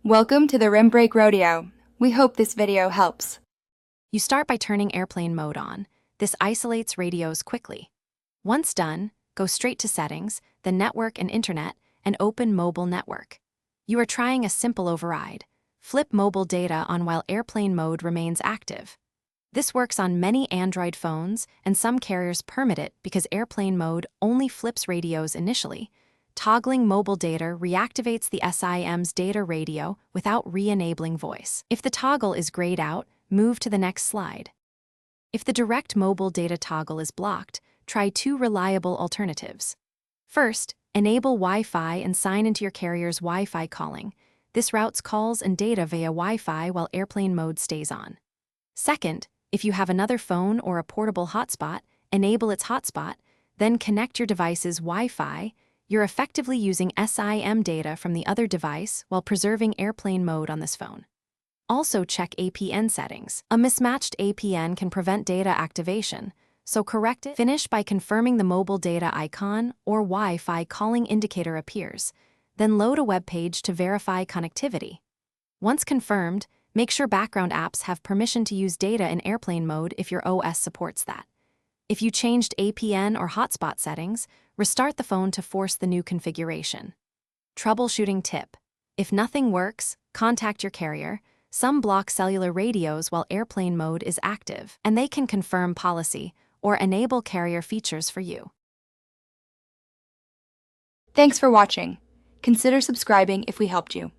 Welcome to the Rim Break Rodeo. We hope this video helps. You start by turning airplane mode on. This isolates radios quickly. Once done, go straight to Settings, then Network and Internet, and open Mobile Network. You are trying a simple override. Flip mobile data on while airplane mode remains active. This works on many Android phones, and some carriers permit it because airplane mode only flips radios initially. Toggling mobile data reactivates the SIM's data radio without re-enabling voice. If the toggle is grayed out, move to the next slide. If the direct mobile data toggle is blocked, try two reliable alternatives. First, enable Wi-Fi and sign into your carrier's Wi-Fi calling. This routes calls and data via Wi-Fi while airplane mode stays on. Second, if you have another phone or a portable hotspot, enable its hotspot, then connect your device's Wi-Fi. You're effectively using SIM data from the other device while preserving airplane mode on this phone. Also check APN settings. A mismatched APN can prevent data activation, so correct it. Finish by confirming the mobile data icon or Wi-Fi calling indicator appears. Then load a web page to verify connectivity. Once confirmed, make sure background apps have permission to use data in airplane mode if your OS supports that. If you changed APN or hotspot settings, restart the phone to force the new configuration. Troubleshooting tip. If nothing works, contact your carrier. Some block cellular radios while airplane mode is active, and they can confirm policy or enable carrier features for you. Thanks for watching. Consider subscribing if we helped you.